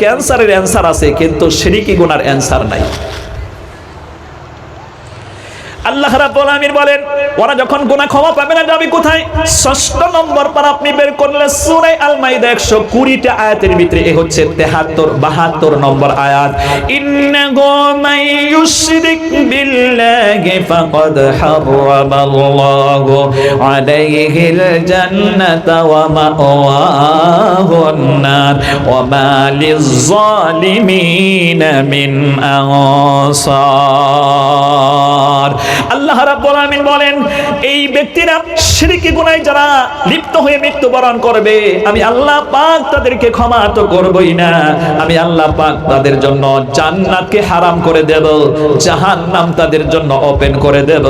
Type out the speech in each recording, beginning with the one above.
ক্যান্সারের অ্যান্সার আছে, কিন্তু শিরকি গুনার অ্যান্সার নাই। আল্লাহ রাব্বুল আলামিন বলেন, ওরা যখন গুনাহ ক্ষমা পাবে না যাবে কোথায়? ৬ষ্ঠ নম্বর পারা আপনি বের করলে সূরা আল মাইদা ১২০টা আয়াতের ভিতরে এ হচ্ছে ৭৩-৭২ নম্বর আয়াত। ইন্নাহু মান ইউশরিক বিল্লাহি ফাকাদ হারামাল্লাহু আলাইহিল জান্নাতা ওয়া মাওয়াহুন নার ওয়া মা লিয-যালিমিনা মিন আনসার। আল্লাহ রাব্বুল আলামিন বলেন, এই ব্যক্তিরা শিরকি গুনাহে যারা লিপ্ত হয়ে মৃত্যুবরণ করবে, আমি আল্লাহ পাক তাদেরকে ক্ষমা তো করবই না, আমি আল্লাহ পাক তাদের জন্য জান্নাতকে হারাম করে দেব, জাহান্নাম তাদের জন্য ওপেন করে দেব,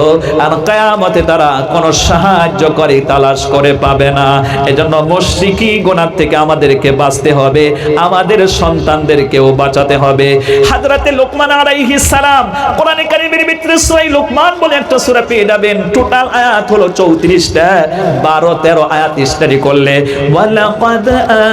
আর কিয়ামতে তারা কোনো সাহায্যকারী তালাশ করে পাবে না। এজন্য মুশরিকি গুনাহ থেকে আমাদেরকে বাঁচতে হবে, আমাদের সন্তানদেরকেও বাঁচাতে হবে। হযরতে লোকমান আলাইহিস সালাম কোরআনে কারীমের ভিতরে সূরা লোকমান বলে একটা সূরা পেয়ে যাবেন, টোটাল আয়াত হলো 34টা, 12-13 আয়াত স্টাডি করলে ওয়ালাকাদ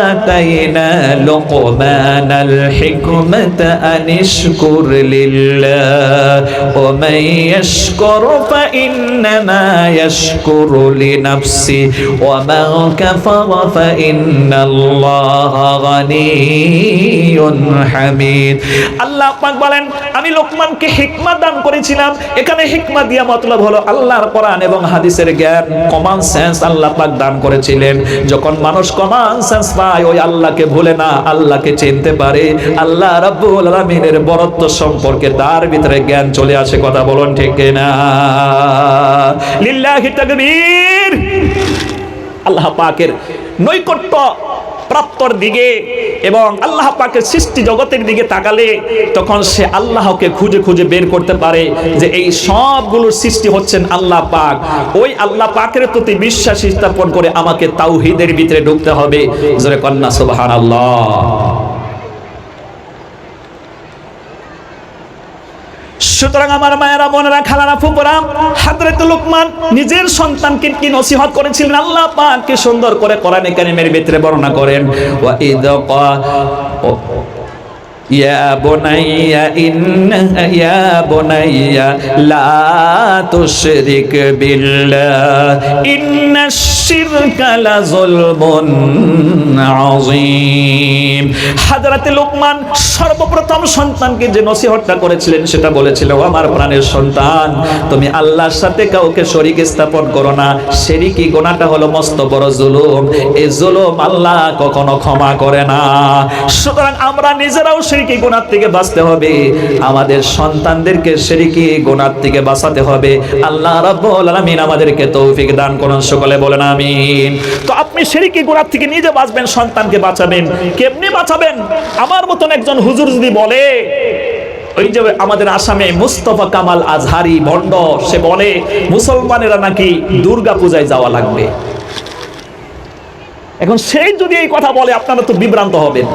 আতাইনা লুকমানাল হিকমাতা আনিশকুর লিল্লাহ ওয়া মান ইয়াশকুর ফা ইন্নামা ইয়াশকুরু লিনাফসি ওয়া মান কাফারা ফা ইন্নাল্লাহা গানিয়্যুন হামিদ। আল্লাহ পাক বলেন, আমি লোকমানকে হিকমত দান করেছিলাম। এখানে হিকমত দিয়া মতলব হলো আল্লাহর কোরআন এবং হাদিসের জ্ঞান, কমন সেন্স আল্লাহ পাক দান করেছিলেন। যখন মানুষ কমন সেন্স পায়, ওই আল্লাহকে ভুলে না, আল্লাহকে চিনতে পারে, আল্লাহ রাব্বুল আলামিনের বরত্ব সম্পর্কে তার ভিতরে জ্ঞান চলে আসে। কথা বলুন ঠিক কিনা? লিল্লাহি তাকবীর। আল্লাহ পাকের নৈকট্য প্রাপ্তর দিকে এবং আল্লাহ পাকের সৃষ্টি জগতের দিকে তাকালে তখন সে আল্লাহকে খুঁজে খুঁজে বের করতে পারে যে এই সবগুলোর সৃষ্টি হচ্ছেন আল্লাহ পাক। ওই আল্লাহ পাকের প্রতি বিশ্বাস স্থাপন করে আমাকে তাওহীদের ভিতরে ঢুকতে হবে। জোরে কন্না সুবহানাল্লাহ। সুতরাং আমার মায়েরা, বোনেরা, খালারা, ফুপুরা, হযরত লোকমান নিজের সন্তানকে কি নসিহত করেছিলেন আল্লাহ পাক কি সুন্দর করে কোরআনে কারীমের ভিতরে বর্ণনা করেন। ওয়া ইয ইয়া বুনাইয়া লা তুশরিক বিল্লাহ ইন্নাশ শিরকা লাযুলমুন আযীম। হযরত লোকমান সর্বপ্রথম সন্তানকে যে নসিহতটা করেছিলেন সেটা বলেছিল, ও আমার প্রাণের সন্তান, তুমি আল্লাহর সাথে কাউকে শরীক স্থাপন করো না। শিরকি গুনাহটা হলো মস্ত বড় জুলুম, এই জুলুম আল্লাহ কখনো ক্ষমা করে না। সুতরাং আমরা নিজেরাও শিরকি গুনাহ থেকে বাঁচতে হবে, আমাদের সন্তানদেরকে শিরকি গুনাহ থেকে বাঁচাতে হবে। আল্লাহ রাব্বুল আলামিন আমাদেরকে তৌফিক দান করুন, সকলে বলেন আমিন। তো আপনি শিরকি গুনাহ থেকে নিজে বাঁচবেন, সন্তানকে বাঁচাবেন। কেমনে বাঁচাবেন? আমার মতন একজন হুজুর যদি বলে, ওই যে আমাদের আসামে মুস্তাফা কামাল আজহারি ভণ্ড, সে বলে মুসলমানেরা নাকি দুর্গা পূজায় যাওয়া লাগবে। এখন সেই যদি এই কথা বলে, আপনারা তো বিভ্রান্ত হবেন।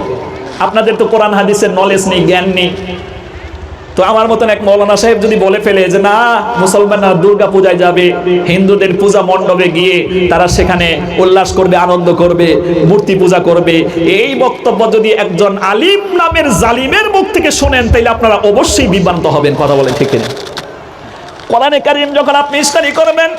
আপনাদের তো কোরআন হাদিসের নলেজ নেই, জ্ঞান নেই। তো আমার মতন এক মৌলানা সাহেব যদি বলে ফেলে যে না, মুসলমানরা দুর্গা পূজায় যাবে, হিন্দুদের পূজা মণ্ডপে গিয়ে তারা সেখানে উল্লাস করবে, আনন্দ করবে, মূর্তি পূজা করবে, এই বক্তব্য যদি একজন আলিম নামের জালিমের মুখ থেকে শোনেন, তাহলে আপনারা অবশ্যই বিভ্রান্ত হবেন। কথা বলে ঠিক কিনা? কোরআনে কারীম যখন আপনি স্টাডি করবেন,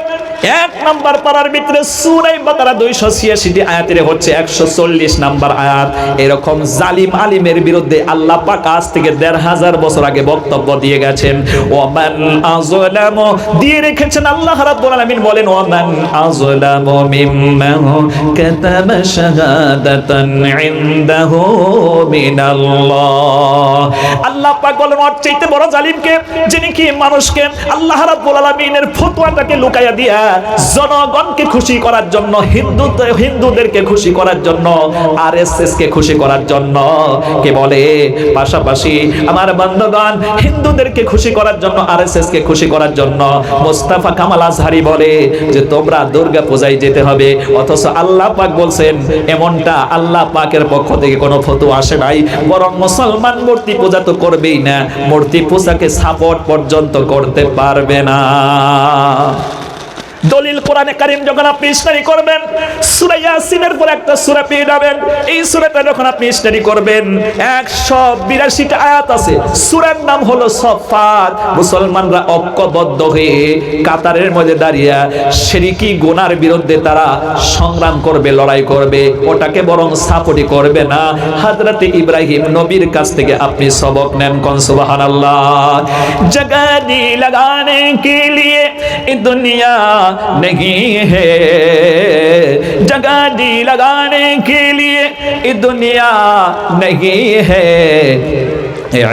1 নাম্বার পারার ভিতরে সূরা বাকারা 286টি আয়াতের হচ্ছে 140 নাম্বার আয়াত। এরকম জালিম আলিমের বিরুদ্ধে আল্লাহ পাক আজ থেকে 1500 বছর আগে বক্তব্য দিয়ে গেছেন। ওয়ামান আযলামু দিয়ে রেখেছেন আল্লাহ রাব্বুল আলামিন বলেন, ওয়ামান আযলামু মিম্মান কাতাবা শাহাদাতান ইনদাহু মিনাল্লাহ। আল্লাহ পাক বলেন, ওর চাইতে বড় জালিমকে, যিনি কি মানুষকে আল্লাহ রাব্বুল আলামিনের ফতোয়াটাকে লুকাইয়া দিয়া জনগণকে খুশি করার জন্য, হিন্দুদেরকে খুশি করার জন্য, আরএসএস কে খুশি করার জন্য কে বলে, পাশাপাশি আমার বান্দগণ হিন্দুদেরকে খুশি করার জন্য, আরএসএস কে খুশি করার জন্য মুস্তাফা কামাল আজহারি বলে যে তোমরা দুর্গা পূজায় যেতে হবে। অথচ আল্লাহ পাক বলছেন এমনটা আল্লাহ পাকের পক্ষ থেকে কোনো ফতোয়া আসে নাই। বরং মুসলমান মূর্তি পূজা তো করবেই না, মূর্তি পূজাকে সাপোর্ট পর্যন্ত করতে পারবে না। দলিল কোরআনে কারীম যখন আপনি স্টাডি করবেন, সূরা ইয়াসিনের পর একটা সূরা পেয়ে যাবেন। এই সূরাটা যখন আপনি স্টাডি করবেন 182টা আয়াত আছে। সূরার নাম হলো সফফাত। মুসলমানরা ঐক্যবদ্ধ হয়ে কাতারের মধ্যে দাঁড়িয়ে শিরকি গুনার বিরুদ্ধে তারা সংগ্রাম করবে, লড়াই করবে, ওটাকে বরং সাপোর্টই করবে না। হযরত ইব্রাহিম নবীর কাছ থেকে আপনি সবক নেন। কোন সুবহানাল্লাহ। জগানি লাগানে কে লিয়ে এই দুনিয়া नहीं है, जगह दी लगाने के लिए ये दुनिया नहीं है,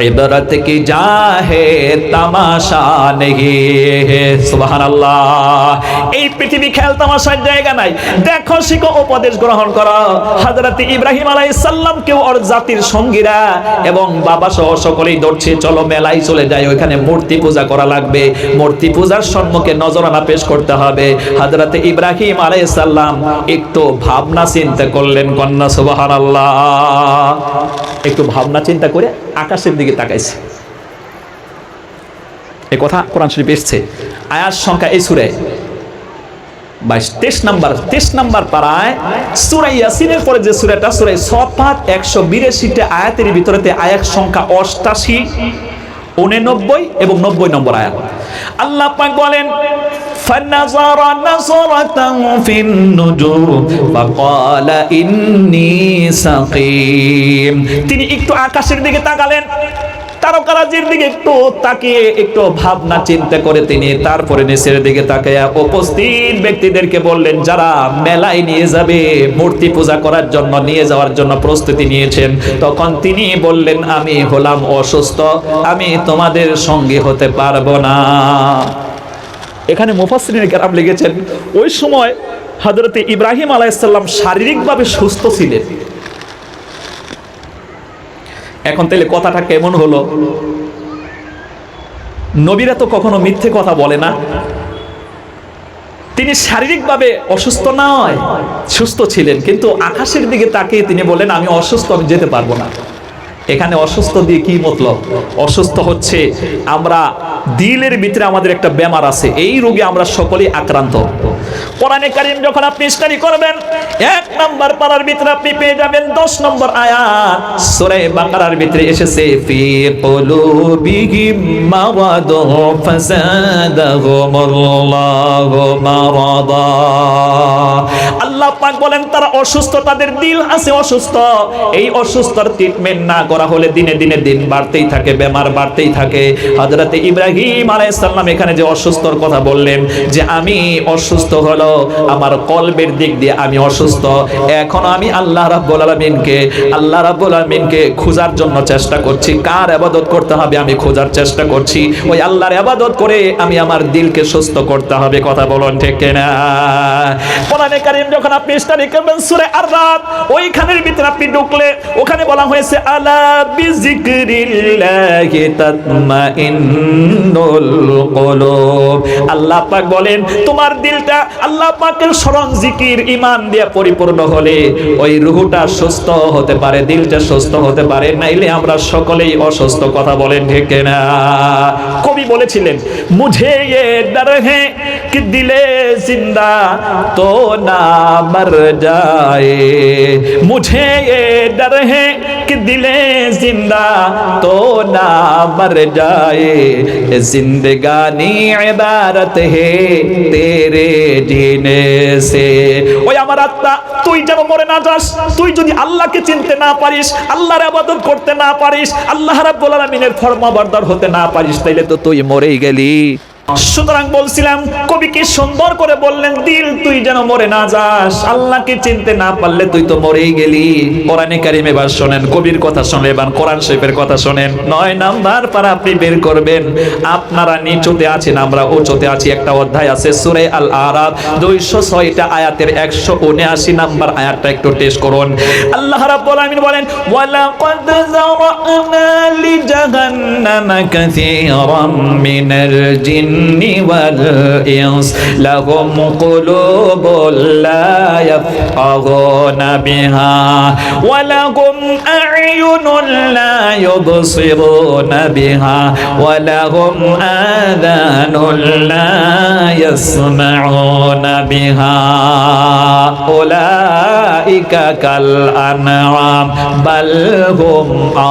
इबरत की जा है तमाशा नहीं है। सुबहानाल्लाह। এই পৃথিবী খেল তামাশার জায়গা নাই। দেখো, শিখো, উপদেশ গ্রহণ করো। হযরত ইব্রাহিম আলাইহিস সালাম কেউ ওর জাতির সঙ্গীরা এবং বাবা সহ সকলেই ধরছে, চলো মেলায় চলে যাই, ওইখানে মূর্তি পূজা করা লাগবে, মূর্তি পূজার সম্মুখে নজরানা পেশ করতে হবে। হযরত ইব্রাহিম আলাইহিস সালাম একটু ভাবনা চিন্তা করলেন। কন্যা সুবহানাল্লাহ। একটু ভাবনা চিন্তা করে আকাশের দিকে তাকাইছে। এই কথা কোরআন শরীফে এসেছে। আয়াত সংখ্যা এই সূরায় 23 নাম্বার পারায় সূরা ইয়াসিনের পরে যে সূরাটা, সূরা সফফাত 182টা আয়াতের ভিতরেতে আয়াত সংখ্যা 88, 89 এবং 90 নম্বর আয়াত। আল্লাহ পাক বলেন, فنظر نظرة في النجوم فقال إني سقيم। তিনি একটু আকাশের দিকে তাকালেন, তারকারাজির দিকে একটু তাকিয়ে একটু ভাবনা চিন্তা করে তিনি তারপরে নিচের দিকে তাকিয়ে উপস্থিত ব্যক্তিদেরকে বললেন, যারা মেলায় নিয়ে যাবে, মূর্তি পূজা করার জন্য নিয়ে যাওয়ার জন্য প্রস্তুতি নিয়েছেন, তখন তিনি বললেন, আমি হলাম অসুস্থ, আমি তোমাদের সঙ্গে হতে পারবো না। এখানে মুফাসসিরিন কেরাম লিখেছেন, ওই সময় হযরত ইব্রাহিম আলাইহিস সালাম শারীরিকভাবে সুস্থ ছিলেন। এখন তাহলে কথাটা কেমন হলো? নবীরা তো কখনো মিথ্যে কথা বলে না। তিনি শারীরিকভাবে অসুস্থ নয়, সুস্থ ছিলেন, কিন্তু আকাশের দিকে তাকিয়ে তিনি বলেন, আমি অসুস্থ, আমি যেতে পারবো না। এখানে অসুস্থ দিয়ে কি মতলব? অসুস্থ হচ্ছে আমরা দিলের ভিতরে আমাদের একটা বেমার আছে, এই রোগে আমরা সকলেই আক্রান্ত। কোরআনে কারীম যখন আপনি স্টাডি করবেন 1 নাম্বার পারার ভিতরে আপনি পেয়ে যাবেন 10 নম্বর আয়াত। সূরা বাকারার ভিতরে এসেছে, ফি কুলুবিহিম মারাদুন ফাযাদাহুমুল্লাহু মারাদা। আল্লাহ পাক বলেন, তারা অসুস্থ, তাদের দিল আছে অসুস্থ। এই অসুস্থতার ট্রিটমেন্ট না করা হলে দিনে দিনে দিন বাড়তেই থাকে, বেমার বাড়তেই থাকে। হযরত ইব্রাহিম আলাইহিস সালাম এখানে যে অসুস্থর কথা বললেন, যে আমি অসুস্থ হলো আমার কলবের দিক দিয়ে আমি অসুস্থ, এখন আমি আল্লাহ রাব্বুল আলামিনকে খোঁজার জন্য চেষ্টা করছি। কার ইবাদত করতে হবে আমি খোঁজার চেষ্টা করছি। ওই আল্লাহর ইবাদত করে আমি আমার দিলকে সুস্থ করতে হবে। কথা বলুন ঠিক কিনা? কোরআনে কারীম যখন আপনি স্টাডি করবেন সূরা আর-রাদ, ওইখানের ভিতরে আপনি ঢুকলে ওখানে বলা হয়েছে, আলা বিযিকরিল্লাহি তাতমাইন্নুল কুলুব। আল্লাহ পাক বলেন, তোমার দিলটা আল্লাহ পাকের স্মরণ, জিকির, ঈমান দিয়ে পরিপূর্ণ হলে ওই রূহটা সুস্থ হতে পারে, দিলটা সুস্থ হতে পারে, নাইলে আমরা সকলেই অসুস্থ। কথা বলেন ঠিক না? কবি বলেছিলেন, মুঝে ये डर है कि दिले जिंदा तो ना मर जाए, मुझे ये डर है कि दिले जिंदा तो ना मर जाए, जिंदगानी इबारत है तेरे जीने से। ওই আমার আত্মা, তুই যেন মরে না যাস। তুই যদি আল্লাহকে চিনতে না পারিস, আল্লাহর ইবাদত করতে না পারিস, আল্লাহ রাব্বুল আলামিনের ফরমাবরদার হতে না পারিস, তাইলে তো তুই মরেই গেলি। সুতরাং বলছিলাম, কবি কি সুন্দর করে বললেন, দিল তুই যেন মরে না যাস, আল্লাহকে চিনতে না পারলে তুই তো মরেই গেলি। কোরআনে কারীম এবার শোনেন, কবির কথা শুনলে এবার কোরআন শরীফের কথা শোনেন। 9 নাম্বার পারা আপনি বের করবেন। আপনারা নিচুতে আছেন, আমরা উঁচুতে আছি। একটা অধ্যায় আছে সূরা আল আরাফ 206টা আয়াতের 179 নাম্বার আয়াতটা একটু টেস্ট করুন। আল্লাহ রাব্বুল আলামিন বলেন, ওয়ালাকাদ যারানা লিজাহান্নামা কাসীরাম মিনাল জিন والإنس لهم قلوب لا يفقهون بها ولهم أعين لا ইউবসিরুনা বিহা ওয়া লাহুম আযানুন লা ইয়াসমাউনা বিহা উলাইকা কাল আনআম বাল হুম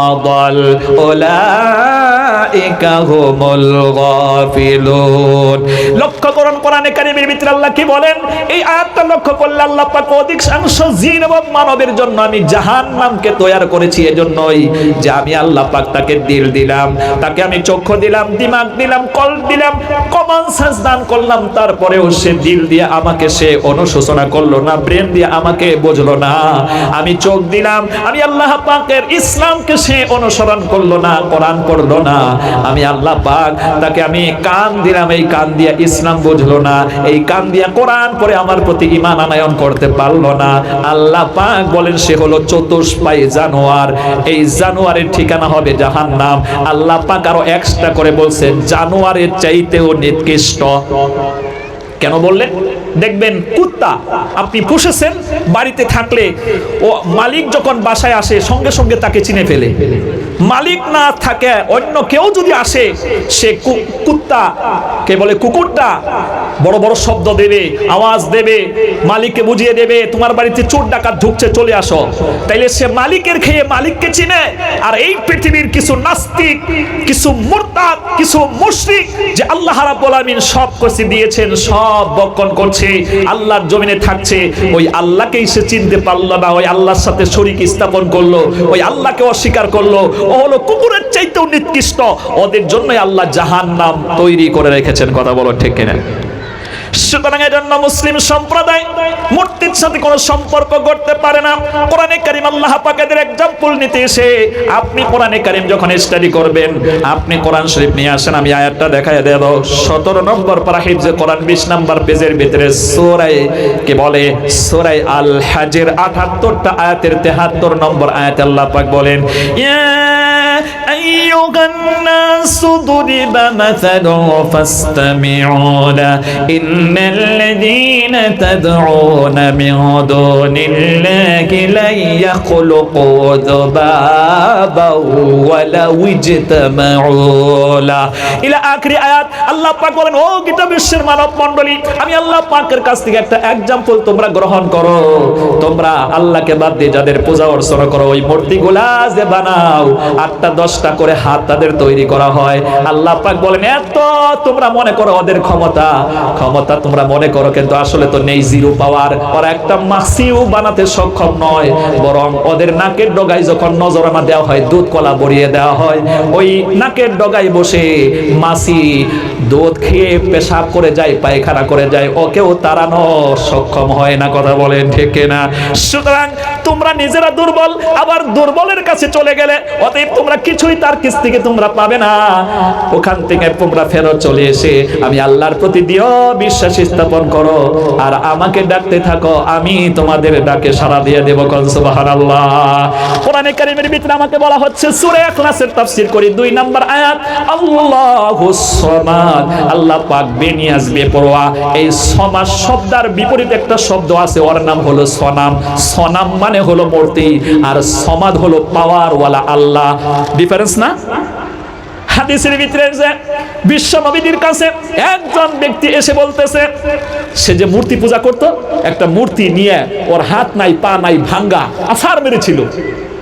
আদাল উলাইকা হুমুল গাফিলুন। লক্ষ্য করুন কোরআনে কারীমের ভিতরে আল্লাহ কি বলেন, এই আয়াতটা লক্ষ্য করলে আল্লাহ পাক অধিকাংশ জিন এবং মানবের জন্য আমি জাহান্নামকে তৈরি করেছি এজন্যই যে আমি আল্লাহ পাক তাকে দিল দিলাম, তাকে আমি চক্ষু দিলাম, দিমাগ দিলাম, কল্প দিলাম, কমন সেন্স দান করলাম, তারপরেও সে দিল দিয়ে আমাকে সে অনুশোচনা করলো না, ব্রেন দিয়ে আমাকে বুঝলো না। আমি চোখ দিলাম, আমি আল্লাহ পাকের ইসলামকে সে অনুসরণ করলো না, কোরআন পড়লো না। আমি আল্লাহ পাক তাকে আমি কান দিলাম, এই কান দিয়ে ইসলাম বুঝলো না, এই কান দিয়ে কোরআন পড়ে আমার প্রতি ঈমান আনয়ন করতে পারলো না। আল্লাহ পাক বলেন সে হলো চতুষ্পায়ী জানোয়ার, এই জানোয়ারের ঠিকানা হবে জাহান্নাম। আল্লাহ পাক আরো এক্সট্রা করে বলছেন জানোয়ারের চাইতেও নিকৃষ্ট। কেন বললেন? দেখবেন কুত্তা আপনি পুষেছেন, বাড়িতে থাকলে ও মালিক যখন বাসায় আসে সঙ্গে সঙ্গে তাকে চিনে ফেলে। মালিক না থাকে অন্য কেউ যদি আসে সে কুত্তা কে বলে কুকুরটা বড় বড় শব্দ দেবে, আওয়াজ দেবে, মালিককে বুঝিয়ে দেবে তোমার বাড়িতে চোর ডাকাত ঢুকছে চলে আসো। তাইলে সে মালিকের খেয়ে মালিককে চিনে। আর এই পৃথিবীর কিছু নাস্তিক, কিছু মুরতাদ, কিছু মুশরিক যে আল্লাহ রাব্বুল আলামিন সব কিছু দিয়েছেন, সব বক্ষণ করছে, আল্লাহর জমিনে থাকছে, ওই আল্লাহকেই সে চিনতে পারলো না, ওই আল্লাহর সাথে শরীক স্থাপন করলো, ওই আল্লাহকে অস্বীকার করলো, ও হলো কুকুরের চাইতেও নিকৃষ্ট। ওদের জন্যই আল্লাহ জাহান্নাম তৈরি করে রেখেছেন। কথা বলো ঠিক কিনা? সুতরাং এজন্য মুসলিম সম্প্রদায় মূর্তির সাথে কোনো সম্পর্ক করতে পারে না। কোরআনে কারীম আল্লাহ পাকের এক্সাম্পল নিতে এসে আপনি কোরআনে কারীম যখন স্টাডি করবেন, আপনি কোরআন শরীফ নিয়ে আসেন, আমি আয়াতটা দেখায় দেব। 17 নম্বর পারা হিফজে কোরআন 20 নম্বর পেজের ভিতরে সূরা কে বলে সূরা আল হজের 78টা আয়াতের 73 নম্বর আয়াতে আল্লাহ পাক বলেন, ইয়া আইয়ুহান নাসু দুরিবা মাসালুন ফাসতামিউ লা ইন্নাল্লাযীনা তাদউনা মিন দুনিল্লাহি লা ইয়াখলুকু যুবাবাও ওয়া লাউ ইজতামাউ লা ইলা আখিরি আয়াত। আল্লাহ পাক বলেন, ও কিতাব বিশ্বের মানব মণ্ডলী, আমি আল্লাহ পাকের কাছ থেকে একটা এক্সাম্পল তোমরা গ্রহণ করো। তোমরা আল্লাহকে বাদ দিয়ে যাদের পূজা অর্চনা করো, ওই মূর্তিগুলা যে বানাও 8টা 10টা করে হাত তাদের তৈরি করা হয়। আল্লাহ পাক বলেন, এত তোমরা মনে করো ওদের ক্ষমতা তোমরা মনে করো, কিন্তু আসলে তো নেই, জিরো পাওয়ার। ওরা একটা মাছিও বানাতে সক্ষম নয়, বরং ওদের নাকের ডগায় যখন নজরানা দেওয়া হয়, দুধ কলা ভরিয়ে দেওয়া হয়, ওই নাকের ডগায় বসে মাছি দুধ খেয়ে পেশাব করে যায়, পায়খানা করে যায়, ওকেও তাড়ানো সক্ষম হয় না। কথা বলেন ঠিক কিনা? সুতরাং তোমরা নিজেরা দুর্বল, আবার দুর্বলের কাছে চলে গেলে অতএব তোমরা কিছুই তার কাছ থেকে তোমরা পাবে না। ওখান থেকে তোমরা ফেরত চলে এসে আমি আল্লাহর প্রতি দিও বিশ্বাস স্থাপন করো, আর আমাকে ডাকতে থাকো, আমি তোমাদের ডাকে সাড়া দিয়ে দেব। কোন সুবহানাল্লাহ। কোরআনে কারীমের ভিতরে আমাকে বলা হচ্ছে সূরা ইখলাসের তাফসীর করি 2 নম্বর আয়াত, আল্লাহুস সামাদ, আল্লাহ পাক বেনিয়াজ বেপরোয়া। এই সমাজ শব্দের বিপরীত একটা শব্দ আছে, ওর নাম হলো সনাম। সনাম মানে হলো মূর্তি, আর সমাদ হলো পাওয়ার ওয়ালা আল্লাহ। ডিফারেন্স না? হাদিসের ভিতরে যে বিশ্ব নবীর কাছে একজন ব্যক্তি এসে বলতেছে, সে যে মূর্তি পূজা করত, একটা মূর্তি নিয়ে ওর হাত নাই পা নাই ভাঙ্গা আছাড় মেরেছিল।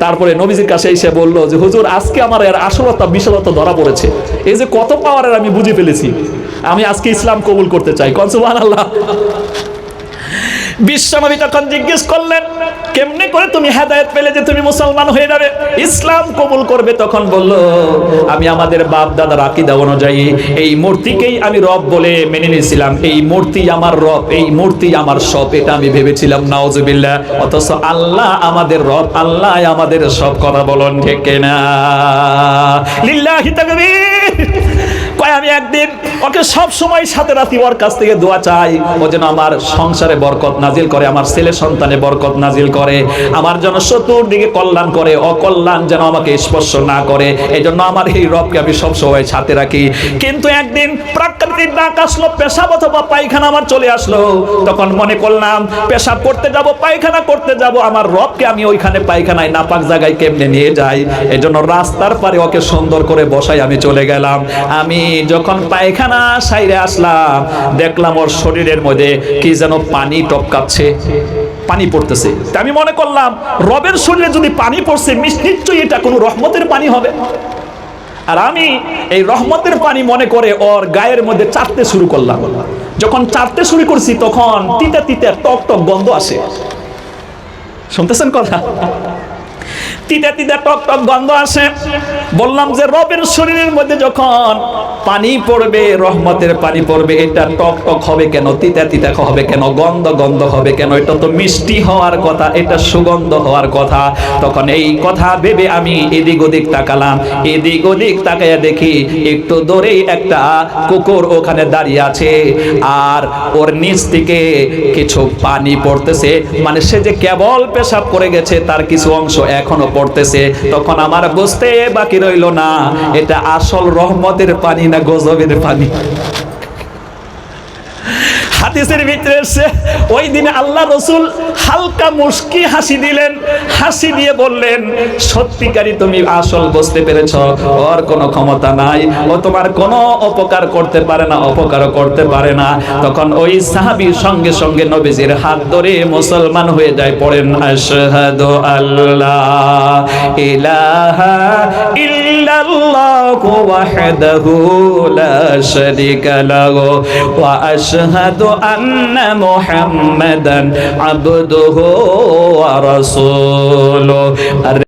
তারপরে নবীজির কাছে এসে বলল যে হুজুর, আজকে আমার এর আসলতা বিশালতা ধরা পড়েছে, এই যে কত পাওয়ারের আমি বুঝে ফেলেছি, আমি আজকে ইসলাম কবুল করতে চাই। কোন সুবহানাল্লাহ। বিশ্বনবী তখন জিজ্ঞেস করলেন, কেমনে করে তুমি হেদায়েত পেলে যে তুমি মুসলমান হয়ে যাবে, ইসলাম কবুল করবে? তখন বলল, আমি আমাদের বাপ দাদার আকীদা অনুযায়ী এই মূর্তিকেই আমি রব বলে মেনে নিয়েছিলাম, এই মূর্তি আমার রব, এই মূর্তি আমার সব, এটা আমি ভেবেছিলাম। নাউজুবিল্লাহ। অথচ আল্লাহ আমাদের রব, আল্লাহ আমাদের সব। কথা বলুন ঠিক কিনা? লিল্লাহি তাকবীর। কয় আমি একদিন ওকে সব সময় সাথে রাতি ওর কাছ থেকে দোয়া চাই, ও যেন আমার সংসারে বরকত নাজিল করে, আমার ছেলে সন্তানে বরকত নাজিল করে, আমার জন্য চতুর্দিকে কল্যাণ করে, অকল্যাণ যেন আমাকে স্পর্শ না করে। এই জন্য আমার এই রবকে আমি সব সময় সাথে রাখি। কিন্তু একদিন প্রাকৃতিক ডাক আসলো, পেশাব অথবা পায়খানা আমার চলে আসলো। তখন মনে করলাম পেশাব করতে যাব, পায়খানা করতে যাব, আমার রবকে আমি ওইখানে পায়খানায় নাপাক জায়গায় কেমনে নিয়ে যাই। এই জন্য রাস্তার পারে ওকে সুন্দর করে বসাই আমি চলে গেলাম। আমি যখন পায়খানা সাইরে আসলাম, দেখলাম ওর শরীরের মধ্যে কি যেন পানি টপকাচ্ছে, পানি পড়তেছে। আমি মনে করলাম রবের শরীরে যদি পানি পড়ছে, নিশ্চয়ই এটা কোনো রহমতের পানি হবে। আর আমি এই রহমতের পানি মনে করে ওর গায়ের মধ্যে চাটতে শুরু করলাম। যখন চাটতে শুরু করছি, তখন তিতা তিতা টক টক গন্ধ আসে। শুনতেছেন কথা? তিতা তিতা টক টক গন্ধ আসে। বললাম যে রবের শরীরের মধ্যে যখন পানি পড়বে, রহমতের পানি পড়বে, এটা টক টক হবে কেন, তিতা তিতা হবে কেন, গন্ধ গন্ধ হবে কেন? এটা তো মিষ্টি হওয়ার কথা, এটা সুগন্ধ হওয়ার কথা। তখন এই কথা ভেবে আমি এদিক ওদিক তাকালাম। এদিক ওদিক তাকাইয়া দেখি একটু দূরেই একটা কুকুর ওখানে দাঁড়িয়ে আছে, আর ওর নিচ থেকে কিছু পানি পড়তেছে। মানে সে যে কেবল পেশাব করে গেছে, তার কিছু অংশ এখনো পড়তেছে। তখন আমার বুঝতে বাকি রইল না, এটা আসল রহমতের পানি না গজবের পানি। হাদিসের ভিতরে এসে ওই দিনে আল্লাহ রসুল হালকা মুস্কি হাসি দিলেন, হাসি দিয়ে বললেন, সত্যিকারই তুমি আসল বুঝতে পেরেছ, ওর কোনো ক্ষমতা নাই, ও তোমার কোনো উপকার করতে পারে না, অপকারও করতে পারে না। তখন ওই সাহাবী সঙ্গে সঙ্গে নবীজির হাত ধরে মুসলমান হয়ে যায়। পড়েন আশহাদু আল্লা ইলাহা ইল্লাল্লাহু ওয়াহদাহু লা শারীকা লাহু ওয়া আশহাদু আন্না মুহাম্মাদান আবদুহু ওয়া রাসূলুহু।